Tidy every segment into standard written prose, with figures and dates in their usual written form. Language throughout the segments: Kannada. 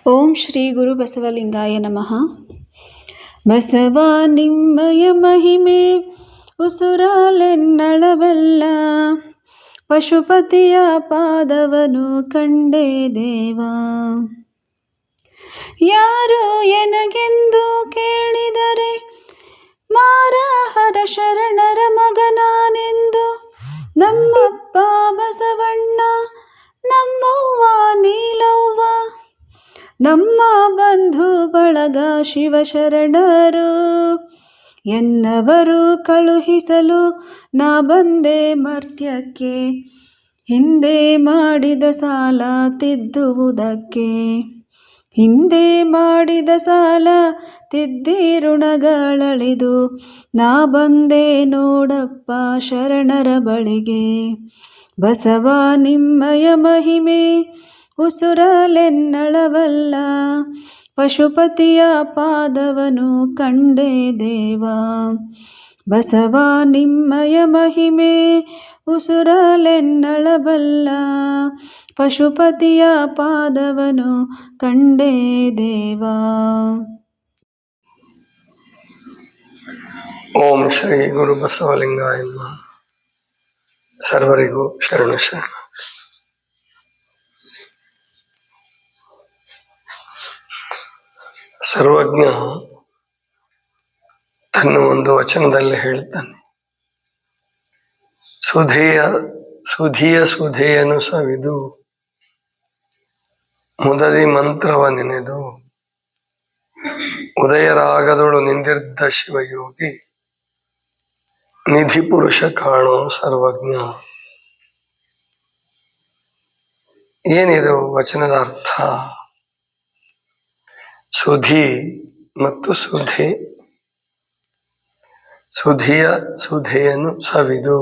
ಓಂ ಶ್ರೀ ಗುರು ಬಸವಲಿಂಗಾಯ ನಮಃ. ಬಸವ ನಿಮ್ಮಯ ಮಹಿಮೆ ಉಸುರಾಲೆನ್ನಳಬಲ್ಲ, ಪಶುಪತಿಯ ಪಾದವನು ಕಂಡೆ ದೇವ. ಯಾರು ಎನಗೆಂದು ಕೇಳಿದರೆ ಮಾರಹರ ಶರಣರ ಮಗನಾನೆಂದು, ನಮ್ಮಪ್ಪ ಬಸವಣ್ಣ ನಮ್ಮವ್ವ ನೀಲವ್ವ, ನಮ್ಮ ಬಂಧು ಬಳಗ ಶಿವಶರಣರು ಎನ್ನವರು ಕಳುಹಿಸಲು ನಾ ಬಂದೆ ಮರ್ತ್ಯಕ್ಕೆ, ಹಿಂದೆ ಮಾಡಿದ ಸಾಲ ತಿದ್ದುವುದಕ್ಕೆ. ಹಿಂದೆ ಮಾಡಿದ ಸಾಲ ತಿದ್ದಿ ಋಣಗಳಳಿದು ನಾ ಬಂದೆ ನೋಡಪ್ಪ ಶರಣರ ಬಳಿಗೆ. ಬಸವ ನಿಮ್ಮಯ ಮಹಿಮೆ ಉಸುರಲೆನ್ನಳವಲ್ಲ, ಪಶುಪತಿಯ ಪಾದವನು ಕಂಡೆ ದೇವ. ಬಸವ ನಿಮ್ಮಯ ಮಹಿಮೆ ಉಸುರಲೆನ್ನಳಬಲ್ಲ, ಪಶುಪತಿಯ ಪಾದವನು ಕಂಡೆ ದೇವ. ಓಂ ಶ್ರೀ ಗುರು ಬಸವಲಿಂಗಾಯ ನಮಃ. ಸರ್ವರಿಗೂ ಶರಣು ಶರಣ. ಸರ್ವಜ್ಞ ತನ್ನ ಒಂದು ವಚನದಲ್ಲಿ ಹೇಳ್ತಾನೆ, ಸುಧಿಯನು ಸವಿದು ಮುದದಿ ಮಂತ್ರವ ನೆನೆದು, ಉದಯರಾಗದೊಳು ನಿಂದಿರ್ದ ಶಿವಯೋಗಿ, ನಿಧಿ ಪುರುಷ ಕಾಣೋ ಸರ್ವಜ್ಞ. ಏನಿದು ವಚನದ ಅರ್ಥ? ಸುಧಿ ಮತ್ತು ಸುಧೆ. ಸುಧೆಯನ್ನು ಸವಿದು,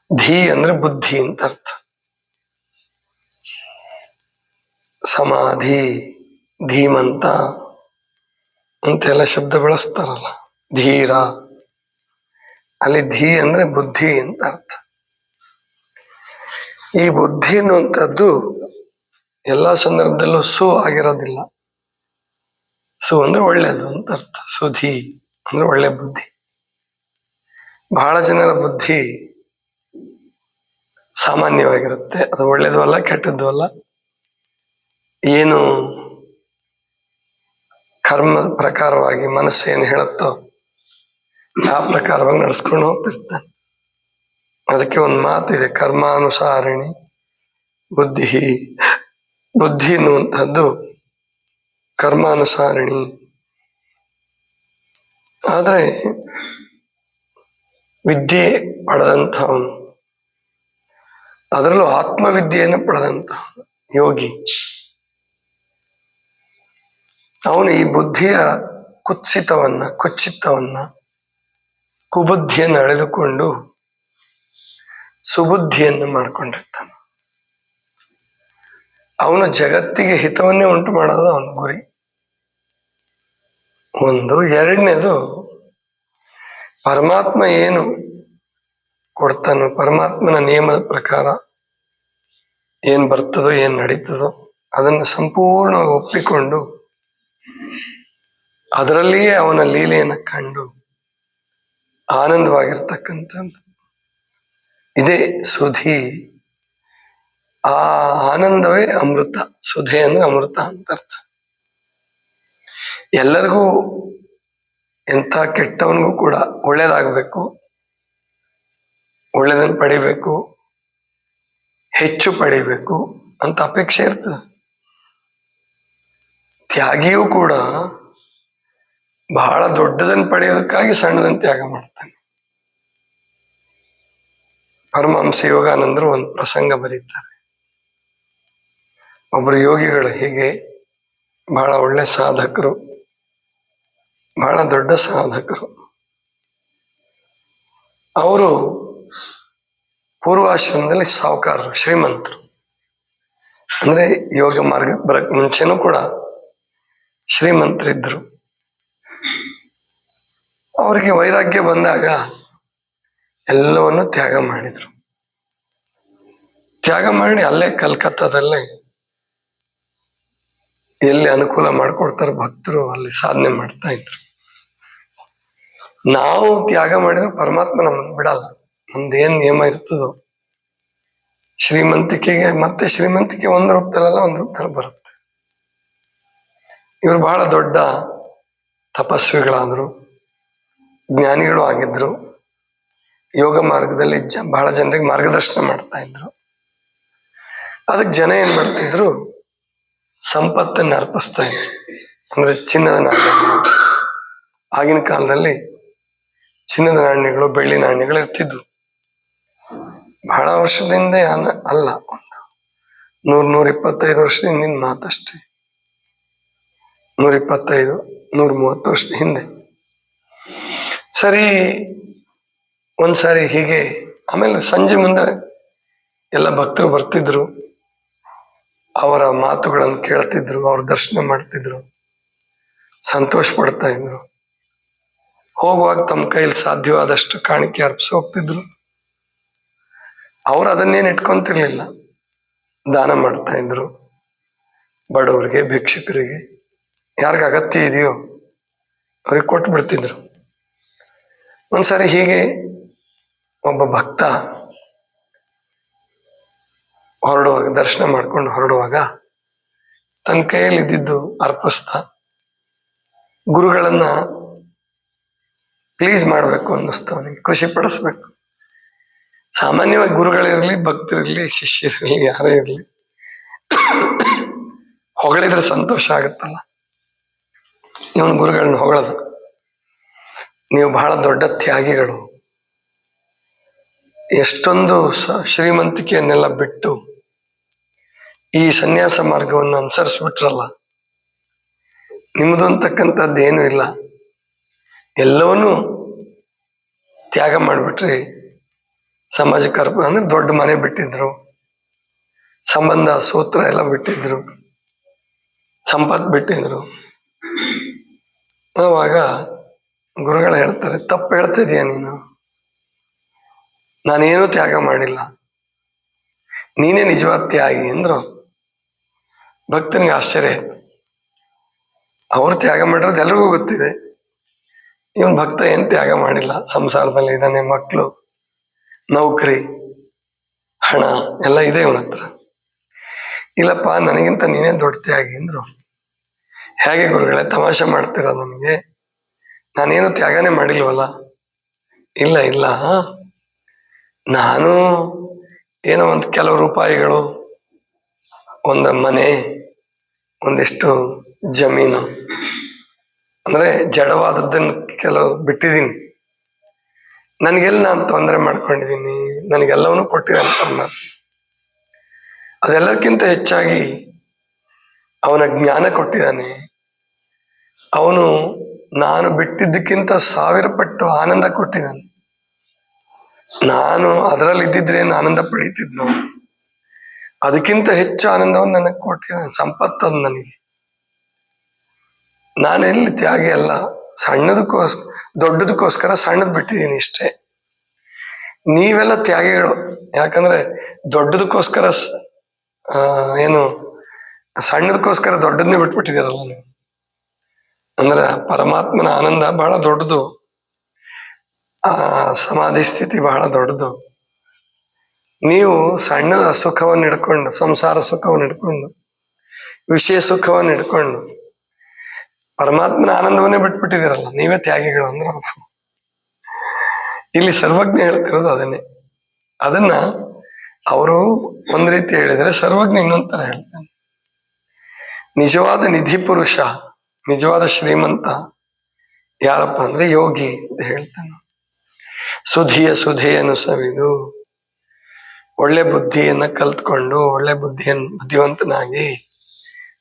ಧೀ ಅಂದ್ರೆ ಬುದ್ಧಿ ಅಂತ ಅರ್ಥ. ಸಮಾಧಿ, ಧೀಮಂತ ಅಂತೆಲ್ಲ ಶಬ್ದ ಬಳಸ್ತಾರಲ್ಲ, ಧೀರ. ಅಲ್ಲಿ ಧೀ ಅಂದ್ರೆ ಬುದ್ಧಿ ಅಂತ ಅರ್ಥ. ಈ ಬುದ್ಧಿ ಅನ್ನುವಂಥದ್ದು ಎಲ್ಲಾ ಸಂದರ್ಭದಲ್ಲೂ ಆಗಿರೋದಿಲ್ಲ. ಅಂದ್ರೆ ಒಳ್ಳೇದು ಅಂತ ಅರ್ಥ. ಸುಧಿ ಅಂದ್ರೆ ಒಳ್ಳೆ ಬುದ್ಧಿ. ಬಹಳ ಜನರ ಬುದ್ಧಿ ಸಾಮಾನ್ಯವಾಗಿರುತ್ತೆ. ಅದು ಒಳ್ಳೇದು ಅಲ್ಲ, ಕೆಟ್ಟದ್ದು ಅಲ್ಲ. ಏನು ಕರ್ಮದ ಪ್ರಕಾರವಾಗಿ ಮನಸ್ಸೇನು ಹೇಳುತ್ತೋ ಆ ಪ್ರಕಾರವಾಗಿ ನಡೆಸ್ಕೊಂಡು ಹೋಗ್ತಿರ್ತಾನೆ. ಅದಕ್ಕೆ ಒಂದು ಮಾತಿದೆ, ಕರ್ಮಾನುಸಾರಿಣಿ ಬುದ್ಧಿ. ಬುದ್ಧಿ ಎನ್ನುವಂಥದ್ದು ಕರ್ಮಾನುಸಾರಿಣಿ. ಆದರೆ ವಿದ್ಯೆ ಪಡೆದಂಥವನು, ಅದರಲ್ಲೂ ಆತ್ಮವಿದ್ಯೆಯನ್ನು ಪಡೆದಂಥ ಯೋಗಿ, ಅವನು ಈ ಬುದ್ಧಿಯ ಕುಚ್ಚಿತವನ್ನ ಕುಬುದ್ಧಿಯನ್ನು ಅಳೆದುಕೊಂಡು ಸುಬುದ್ಧಿಯನ್ನು ಮಾಡಿಕೊಂಡಿರ್ತಾನೆ. ಅವನು ಜಗತ್ತಿಗೆ ಹಿತವನ್ನೇ ಉಂಟು ಮಾಡೋದು ಅವನ ಗುರಿ. ಒಂದು. ಎರಡನೇದು, ಪರಮಾತ್ಮ ಏನು ಕೊಡ್ತಾನೋ, ಪರಮಾತ್ಮನ ನಿಯಮದ ಪ್ರಕಾರ ಏನ್ ಬರ್ತದೋ ಏನ್ ನಡೀತದೋ ಅದನ್ನು ಸಂಪೂರ್ಣವಾಗಿ ಒಪ್ಪಿಕೊಂಡು ಅದರಲ್ಲಿಯೇ ಅವನ ಲೀಲೆಯನ್ನು ಕಂಡು ಆನಂದವಾಗಿರ್ತಕ್ಕಂಥದ್ದು ಇದೇ ಸುಧಿ. ಆ ಆನಂದವೇ ಅಮೃತ. ಸುಧೆ ಅಂದ್ರೆ ಅಮೃತ ಅಂತ ಅರ್ಥ. ಎಲ್ಲರಿಗೂ, ಎಂಥ ಕೆಟ್ಟವನಿಗೂ ಕೂಡ ಒಳ್ಳೇದಾಗಬೇಕು, ಒಳ್ಳೇದನ್ನು ಪಡಿಬೇಕು, ಹೆಚ್ಚು ಪಡಿಬೇಕು ಅಂತ ಅಪೇಕ್ಷೆ ಇರ್ತದೆ. ತ್ಯಾಗಿಯೂ ಕೂಡ ಬಹಳ ದೊಡ್ಡದನ್ನು ಪಡೆಯೋದಕ್ಕಾಗಿ ಸಣ್ಣದನ್ನು ತ್ಯಾಗ ಮಾಡ್ತಾನೆ. ಪರಮಹಂಸ ಯೋಗಾನಂದರು ಒಂದು ಪ್ರಸಂಗ ಬರೀತಾರೆ. ಒಬ್ಬರು ಯೋಗಿಗಳು ಹೀಗೆ ಬಹಳ ಒಳ್ಳೆ ಸಾಧಕರು, ಬಹಳ ದೊಡ್ಡ ಸಾಧಕರು. ಅವರು ಪೂರ್ವಾಶ್ರಮದಲ್ಲಿ ಸಾಹುಕಾರರು, ಶ್ರೀಮಂತರು. ಅಂದ್ರೆ ಯೋಗ ಮಾರ್ಗ ಬರಕ್ ಮುಂಚೆನೂ ಕೂಡ ಶ್ರೀಮಂತರಿದ್ರು. ಅವರಿಗೆ ವೈರಾಗ್ಯ ಬಂದಾಗ ಎಲ್ಲವನ್ನು ತ್ಯಾಗ ಮಾಡಿದ್ರು. ತ್ಯಾಗ ಮಾಡಿ ಅಲ್ಲೇ ಕಲ್ಕತ್ತಾದಲ್ಲೇ ಎಲ್ಲಿ ಅನುಕೂಲ ಮಾಡಿಕೊಡ್ತಾರೆ ಭಕ್ತರು ಅಲ್ಲಿ ಸಾಧನೆ ಮಾಡ್ತಾ ಇದ್ರು. ನಾವು ತ್ಯಾಗ ಮಾಡಿದ್ರೆ ಪರಮಾತ್ಮ ನಮ್ಮನ್ನು ಬಿಡಲ್ಲ. ನಮ್ದೇನ್ ನಿಯಮ ಇರ್ತದೋ, ಶ್ರೀಮಂತಿಕೆಗೆ ಮತ್ತೆ ಶ್ರೀಮಂತಿಕೆ ಒಂದು ರೂಪದಲ್ಲ ಒಂದು ರೂಪದಲ್ಲಿ ಬರುತ್ತೆ. ಇವರು ಬಹಳ ದೊಡ್ಡ ತಪಸ್ವಿಗಳಾದ್ರು, ಜ್ಞಾನಿಗಳು ಆಗಿದ್ರು, ಯೋಗ ಮಾರ್ಗದಲ್ಲಿ ಬಹಳ ಜನರಿಗೆ ಮಾರ್ಗದರ್ಶನ ಮಾಡ್ತಾ ಇದ್ರು. ಅದಕ್ಕೆ ಜನ ಏನ್ ಮಾಡ್ತಿದ್ರು, ಸಂಪತ್ತನ್ನು ಅರ್ಪಿಸ್ತಾ ಇದ್ರು. ಅಂದ್ರೆ ಚಿನ್ನದ ನಾಣ್ಯಗಳು, ಆಗಿನ ಕಾಲದಲ್ಲಿ ಚಿನ್ನದ ನಾಣ್ಯಗಳು, ಬೆಳ್ಳಿ ನಾಣ್ಯಗಳು ಇರ್ತಿದ್ವು. ಬಹಳ ವರ್ಷದಿಂದ ಅಲ್ಲ, ಒಂದು 100-125 ವರ್ಷದ ಹಿಂದಿನ ಮಾತಷ್ಟೇ. 125-130 ವರ್ಷದ ಹಿಂದೆ. ಸರಿ, ಒಂದ್ಸಾರಿ ಹೀಗೆ ಆಮೇಲೆ ಸಂಜೆ ಮುಂದೆ ಎಲ್ಲ ಭಕ್ತರು ಬರ್ತಿದ್ರು, ಅವರ ಮಾತುಗಳನ್ನು ಕೇಳ್ತಿದ್ರು, ಅವ್ರ ದರ್ಶನ ಮಾಡ್ತಿದ್ರು, ಸಂತೋಷ ಪಡ್ತಾ ಇದ್ರು. ಹೋಗುವಾಗ ತಮ್ಮ ಕೈಲಿ ಸಾಧ್ಯವಾದಷ್ಟು ಕಾಣಿಕೆ ಅರ್ಪಿಸಿ ಹೋಗ್ತಿದ್ರು. ಅವ್ರು ಅದನ್ನೇನು ಇಟ್ಕೊಂತಿರ್ಲಿಲ್ಲ, ದಾನ ಮಾಡ್ತಾ ಇದ್ರು. ಬಡವರಿಗೆ, ಭಿಕ್ಷುಕರಿಗೆ, ಯಾರಿಗ ಅಗತ್ಯ ಇದೆಯೋ ಅವ್ರಿಗೆ ಕೊಟ್ಟು ಬಿಡ್ತಿದ್ರು. ಒಂದ್ಸಾರಿ ಹೀಗೆ ಒಬ್ಬ ಭಕ್ತ ಹೊರಡುವಾಗ, ದರ್ಶನ ಮಾಡ್ಕೊಂಡು ಹೊರಡುವಾಗ ತನ್ನ ಕೈಯಲ್ಲಿ ಇದ್ದಿದ್ದು ಅರ್ಪಿಸ್ತಾ ಗುರುಗಳನ್ನ ಪ್ಲೀಸ್ ಮಾಡ್ಬೇಕು ಅನ್ನಿಸ್ತು ಅವನಿಗೆ, ಖುಷಿ ಪಡಿಸ್ಬೇಕು. ಸಾಮಾನ್ಯವಾಗಿ ಗುರುಗಳಿರ್ಲಿ, ಭಕ್ತರಿರ್ಲಿ, ಶಿಷ್ಯರಿರ್ಲಿ, ಯಾರೇ ಇರ್ಲಿ, ಹೊಗಳಿದ್ರೆ ಸಂತೋಷ ಆಗುತ್ತಲ್ಲ. ಇವನು ಗುರುಗಳನ್ನ ಹೊಗಳದು, ನೀವು ಬಹಳ ದೊಡ್ಡ ತ್ಯಾಗಿಗಳು, ಎಷ್ಟೊಂದು ಶ್ರೀಮಂತಿಕೆಯನ್ನೆಲ್ಲ ಬಿಟ್ಟು ಈ ಸನ್ಯಾಸ ಮಾರ್ಗವನ್ನು ಅನುಸರಿಸ್ಬಿಟ್ರಲ್ಲ, ನಿಮ್ಮದು ಅಂತಕ್ಕಂಥದ್ದು ಏನೂ ಇಲ್ಲ, ಎಲ್ಲವನ್ನೂ ತ್ಯಾಗ ಮಾಡಿಬಿಟ್ರಿ. ಸಮಾಜಕ್ಕೆ ಅಂದ್ರೆ ದೊಡ್ಡ ಮನೆ ಬಿಟ್ಟಿದ್ರು, ಸಂಬಂಧ ಸೂತ್ರ ಎಲ್ಲ ಬಿಟ್ಟಿದ್ರು, ಸಂಪತ್ತು ಬಿಟ್ಟಿದ್ರು. ಆವಾಗ ಗುರುಗಳು ಹೇಳ್ತಾರೆ, ತಪ್ಪು ಹೇಳ್ತಿದೀಯ ನೀನು, ನಾನೇನೂ ತ್ಯಾಗ ಮಾಡಿಲ್ಲ, ನೀನೇ ನಿಜವಾದ ತ್ಯಾಗಿ ಅಂದ್ರು. ಭಕ್ತನಿಗೆ ಆಶ್ಚರ್ಯ. ಅವ್ರು ತ್ಯಾಗ ಮಾಡಿರೋದು ಎಲ್ರಿಗೂ ಗೊತ್ತಿದೆ, ಇವನ್ ಭಕ್ತ ಏನ್ ತ್ಯಾಗ ಮಾಡಿಲ್ಲ, ಸಂಸಾರದಲ್ಲಿ ಇದ್ದಾನೆ, ಮಕ್ಕಳು, ನೌಕರಿ, ಹಣ ಎಲ್ಲ ಇದೆ ಇವನ ಹತ್ರ. ಇಲ್ಲಪ್ಪ, ನನಗಿಂತ ನೀನೇ ದೊಡ್ಡ ತ್ಯಾಗಿ ಅಂದ್ರು. ಹೇಗೆ ಗುರುಗಳೇ, ತಮಾಷೆ ಮಾಡ್ತೀರ ನನಗೆ? ನಾನೇನು ತ್ಯಾಗನೇ ಮಾಡಿಲ್ವಲ್ಲ. ಇಲ್ಲ ಇಲ್ಲ, ನಾನು ಏನೋ ಒಂದು ಕೆಲವು ರೂಪಾಯಿಗಳು, ಒಂದು ಮನೆ, ಒಂದಿಷ್ಟು ಜಮೀನು, ಅಂದ್ರೆ ಜಡವಾದದ್ದನ್ನು ಕೆಲವು ಬಿಟ್ಟಿದ್ದೀನಿ. ನನಗೆಲ್ಲ ನಾನು ತೊಂದರೆ ಮಾಡ್ಕೊಂಡಿದ್ದೀನಿ, ನನಗೆಲ್ಲವನ್ನೂ ಕೊಟ್ಟಿದ್ದಾನೆ ಪರಮಾತ್ಮ. ಅದೆಲ್ಲಕ್ಕಿಂತ ಹೆಚ್ಚಾಗಿ ಅವನ ಜ್ಞಾನ ಕೊಟ್ಟಿದ್ದಾನೆ. ಅವನು ನಾನು ಬಿಟ್ಟಿದ್ದಕ್ಕಿಂತ 1000 ಪಟ್ಟು ಆನಂದ ಕೊಟ್ಟಿದ್ದಾನೆ. ನಾನು ಅದರಲ್ಲಿ ಇದ್ದಿದ್ರೇನು ಆನಂದ ಪಡೀತಿದ್ನು, ಅದಕ್ಕಿಂತ ಹೆಚ್ಚು ಆನಂದವನ್ನು ನನಗೆ ಕೊಟ್ಟಿದ್ದಾನೆ. ಸಂಪತ್ತದು ನನಗೆ. ನಾನೆಲ್ಲಿ ತ್ಯಾಗಿ ಅಲ್ಲ, ದೊಡ್ಡದಕ್ಕೋಸ್ಕರ ಸಣ್ಣದು ಬಿಟ್ಟಿದ್ದೀನಿ ಇಷ್ಟೇ. ನೀವೆಲ್ಲ ತ್ಯಾಗಿಗಳು, ಯಾಕಂದ್ರೆ ದೊಡ್ಡದಕ್ಕೋಸ್ಕರ ಏನು ಸಣ್ಣದಕ್ಕೋಸ್ಕರ ದೊಡ್ಡದನ್ನೇ ಬಿಟ್ಬಿಟ್ಟಿದ್ದೀರಲ್ಲ ನೀವು. ಅಂದ್ರೆ ಪರಮಾತ್ಮನ ಆನಂದ ಬಹಳ ದೊಡ್ಡದು, ಆ ಸಮಾಧಿ ಸ್ಥಿತಿ ಬಹಳ ದೊಡ್ಡದು. ನೀವು ಸಣ್ಣದ ಸುಖವನ್ನು ಹಿಡ್ಕೊಂಡು, ಸಂಸಾರ ಸುಖವನ್ನು ಹಿಡ್ಕೊಂಡು, ವಿಷಯ ಸುಖವನ್ನು ಹಿಡ್ಕೊಂಡು ಪರಮಾತ್ಮನ ಆನಂದವನ್ನೇ ಬಿಟ್ಬಿಟ್ಟಿದ್ದೀರಲ್ಲ, ನೀವೇ ತ್ಯಾಗಿಗಳು ಅಂದ್ರೆ. ಇಲ್ಲಿ ಸರ್ವಜ್ಞ ಹೇಳ್ತಿರೋದು ಅದನ್ನೇ. ಅದನ್ನ ಅವರು ಒಂದ್ ರೀತಿ ಹೇಳಿದರೆ, ಸರ್ವಜ್ಞ ಇನ್ನೊಂದ್ ತರ ಹೇಳ್ತಾನೆ. ನಿಜವಾದ ನಿಧಿ ಪುರುಷ, ನಿಜವಾದ ಶ್ರೀಮಂತ ಯಾರಪ್ಪ ಅಂದ್ರೆ ಯೋಗಿ ಅಂತ ಹೇಳ್ತಾನೆ. ಸುಧೆಯನ್ನು ಸವಿದು, ಒಳ್ಳೆ ಬುದ್ಧಿಯನ್ನ ಕಲ್ತ್ಕೊಂಡು, ಒಳ್ಳೆ ಬುದ್ಧಿವಂತನಾಗಿ,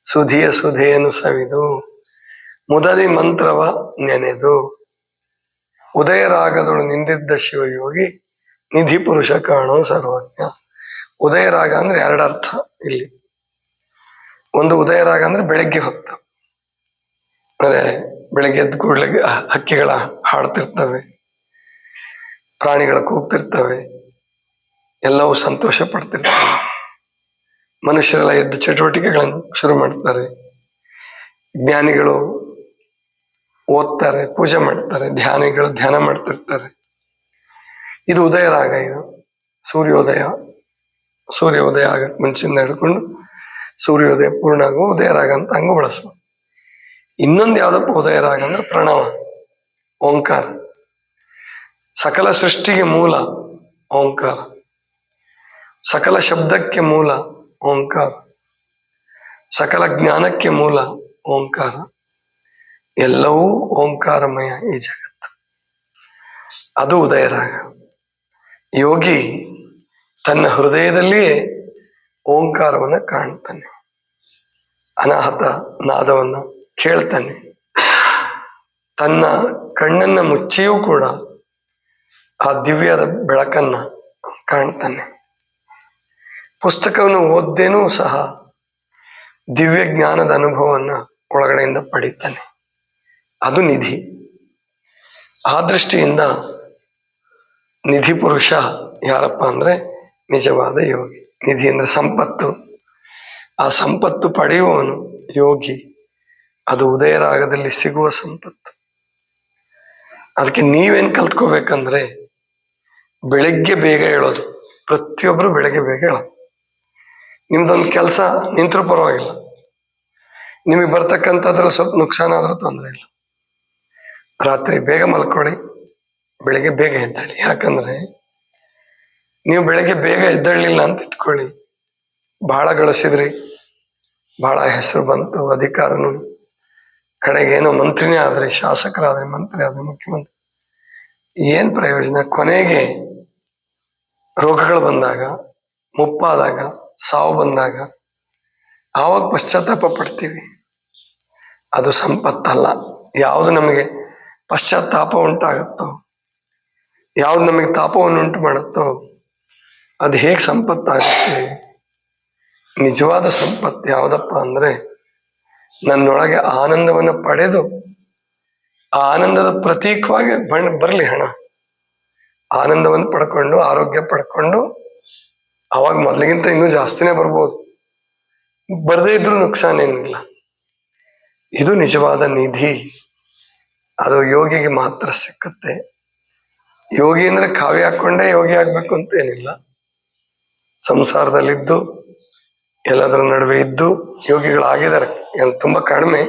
ಸುಧೆಯನ್ನು ಸವಿದು, ಮುದದಿ ಮಂತ್ರವ ನೆನೆದು, ಉದಯರಾಗದೊಳು ನಿಂದಿದ್ದ ಶಿವಯೋಗಿ, ನಿಧಿ ಪುರುಷ ಕಾಣೋ ಸರ್ವಜ್ಞ. ಉದಯರಾಗ ಅಂದ್ರೆ 2 ಅರ್ಥ ಇಲ್ಲಿ. ಒಂದು ಉದಯರಾಗ ಅಂದ್ರೆ ಬೆಳಗ್ಗೆ ಹೊತ್ತು, ಅಂದ್ರೆ ಬೆಳಗ್ಗೆ ಎದ್ದು ಕೂಡಲೇ ಹಕ್ಕಿಗಳ ಹಾಡ್ತಿರ್ತವೆ, ಪ್ರಾಣಿಗಳ ಕೂಗ್ತಿರ್ತವೆ, ಎಲ್ಲವೂ ಸಂತೋಷ ಪಡ್ತಿರ್ತವೆ, ಮನುಷ್ಯರೆಲ್ಲ ಎದ್ದು ಚಟುವಟಿಕೆಗಳನ್ನು ಶುರು ಮಾಡ್ತಾರೆ. ಜ್ಞಾನಿಗಳು ಓದ್ತಾರೆ, ಪೂಜೆ ಮಾಡ್ತಾರೆ, ಧ್ಯಾನಿಗಳು ಧ್ಯಾನ ಮಾಡ್ತಿರ್ತಾರೆ. ಇದು ಉದಯ ರಾಗ. ಇದು ಸೂರ್ಯೋದಯ ಆಗಕ್ಕೆ ಮುಂಚಿಂದ ಹಿಡ್ಕೊಂಡು ಸೂರ್ಯೋದಯ ಪೂರ್ಣ ಆಗೋ ಉದಯ ರಾಗ ಅಂತ ಹಂಗೂ ಬಳಸ್ಬೋದು. ಇನ್ನೊಂದು ಯಾವ್ದಪ್ಪ ಉದಯ ರಾಗ ಅಂದ್ರೆ ಪ್ರಣವ, ಓಂಕಾರ. ಸಕಲ ಸೃಷ್ಟಿಗೆ ಮೂಲ ಓಂಕಾರ, ಸಕಲ ಶಬ್ದಕ್ಕೆ ಮೂಲ ಓಂಕಾರ, ಸಕಲ ಜ್ಞಾನಕ್ಕೆ ಮೂಲ ಓಂಕಾರ. ಎಲ್ಲವೂ ಓಂಕಾರಮಯ ಈ ಜಗತ್ತು. ಅದು ಉದಯ ರಾಗ. ಯೋಗಿ ತನ್ನ ಹೃದಯದಲ್ಲಿಯೇ ಓಂಕಾರವನ್ನು ಕಾಣ್ತಾನೆ, ಅನಾಹತ ನಾದವನ್ನು ಕೇಳ್ತಾನೆ. ತನ್ನ ಕಣ್ಣನ್ನ ಮುಚ್ಚಿಯೂ ಕೂಡ ಆ ದಿವ್ಯದ ಬೆಳಕನ್ನ ಕಾಣ್ತಾನೆ. ಪುಸ್ತಕವನ್ನು ಓದ್ದೇನೂ ಸಹ ದಿವ್ಯ ಜ್ಞಾನದ ಅನುಭವವನ್ನ ಒಳಗಡೆಯಿಂದ ಪಡಿತಾನೆ. ಅದು ನಿಧಿ. ಆ ದೃಷ್ಟಿಯಿಂದ ನಿಧಿ ಪುರುಷ ಯಾರಪ್ಪ ಅಂದ್ರೆ ನಿಜವಾದ ಯೋಗಿ. ನಿಧಿ ಅಂದ್ರೆ ಸಂಪತ್ತು. ಆ ಸಂಪತ್ತು ಪಡೆಯುವವನು ಯೋಗಿ. ಅದು ಉದಯ ರಾಗದಲ್ಲಿ ಸಿಗುವ ಸಂಪತ್ತು. ಅದಕ್ಕೆ ನೀವೇನ್ ಕಲ್ತ್ಕೋಬೇಕಂದ್ರೆ ಬೆಳಗ್ಗೆ ಬೇಗ ಹೇಳೋದು. ಪ್ರತಿಯೊಬ್ರು ಬೆಳಗ್ಗೆ ಬೇಗ ಹೇಳೋದು. ನಿಮ್ದೊಂದು ಕೆಲಸ ನಿಂತರೂ ಪರವಾಗಿಲ್ಲ, ನಿಮಗೆ ಬರ್ತಕ್ಕಂಥದ್ರಲ್ಲಿ ಸ್ವಲ್ಪ ನುಕ್ಸಾನ ಆದ್ರೂ ತೊಂದರೆ ಇಲ್ಲ. ರಾತ್ರಿ ಬೇಗ ಮಲ್ಕೊಳ್ಳಿ, ಬೆಳಿಗ್ಗೆ ಬೇಗ ಎದ್ದೇಳಿ. ಯಾಕಂದ್ರೆ ನೀವು ಬೆಳಗ್ಗೆ ಬೇಗ ಎದ್ದೇಳಲಿಲ್ಲ ಅಂತ ಇಟ್ಕೊಳ್ಳಿ, ಬಹಳ ಗಳಿಸಿದ್ರಿ, ಬಹಳ ಹೆಸರು ಬಂತು, ಅಧಿಕಾರನು, ಕಡೆಗೆ ಏನೋ ಮಂತ್ರಿನೇ ಆದ್ರಿ, ಶಾಸಕರಾದ್ರಿ, ಮಂತ್ರಿ ಆದ್ರಿ, ಮುಖ್ಯಮಂತ್ರಿ, ಏನ್ ಪ್ರಯೋಜನ? ಕೊನೆಗೆ ರೋಗಗಳು ಬಂದಾಗ, ಮುಪ್ಪಾದಾಗ, ಸಾವು ಬಂದಾಗ ಆವಾಗ ಪಶ್ಚಾತ್ತಾಪ ಪಡ್ತೀವಿ. ಅದು ಸಂಪತ್ತಲ್ಲ. ಯಾವುದು ನಮಗೆ ಪಶ್ಚಾತ್ತಾಪ ಉಂಟಾಗುತ್ತೋ, ಯಾವ್ದು ನಮಗೆ ತಾಪವನ್ನು ಉಂಟು ಮಾಡುತ್ತೋ ಅದು ಹೇಗೆ ಸಂಪತ್ತಾಗುತ್ತೆ? ನಿಜವಾದ ಸಂಪತ್ತು ಯಾವುದಪ್ಪ ಅಂದ್ರೆ ನನ್ನೊಳಗೆ ಆನಂದವನ್ನು ಪಡೆದು ಆ ಆನಂದದ ಪ್ರತೀಕವಾಗಿ ಬರಲಿ ಹಣ. ಆನಂದವನ್ನು ಪಡ್ಕೊಂಡು, ಆರೋಗ್ಯ ಪಡ್ಕೊಂಡು, ಅವಾಗ ಮೊದಲಿಗಿಂತ ಇನ್ನೂ ಜಾಸ್ತಿನೇ ಬರ್ಬೋದು. ಬರದೇ ಇದ್ರೂ ನುಕ್ಸಾನ ಏನಿಲ್ಲ. ಇದು ನಿಜವಾದ ನಿಧಿ. ಅದು ಯೋಗಿಗೆ ಮಾತ್ರ ಸಿಕ್ಕುತ್ತೆ. ಯೋಗಿ ಅಂದ್ರೆ ಕಾವ್ಯ ಹಾಕೊಂಡೇ ಯೋಗಿ ಆಗ್ಬೇಕು ಅಂತ ಏನಿಲ್ಲ. ಸಂಸಾರದಲ್ಲಿದ್ದು ಎಲ್ಲದರ ನಡುವೆ ಇದ್ದು ಯೋಗಿಗಳಾಗಿದ್ದಾರೆ, ತುಂಬಾ ಕಡಿಮೆ.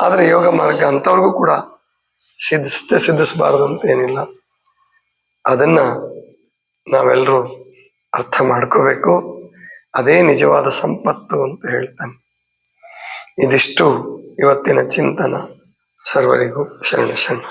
ಆದ್ರೆ ಯೋಗ ಮಾರ್ಗ ಅಂಥವ್ರಿಗೂ ಕೂಡ ಸಿದ್ಧಿಸಬಾರದು ಅಂತ ಏನಿಲ್ಲ. ಅದನ್ನ ನಾವೆಲ್ಲರೂ ಅರ್ಥ ಮಾಡ್ಕೋಬೇಕು. ಅದೇ ನಿಜವಾದ ಸಂಪತ್ತು ಅಂತ ಹೇಳ್ತಾನೆ. ಇದಿಷ್ಟು ಇವತ್ತಿನ ಚಿಂತನ. ಸರ್ವರಿಗೂ ಶರಣ ಶರಣ.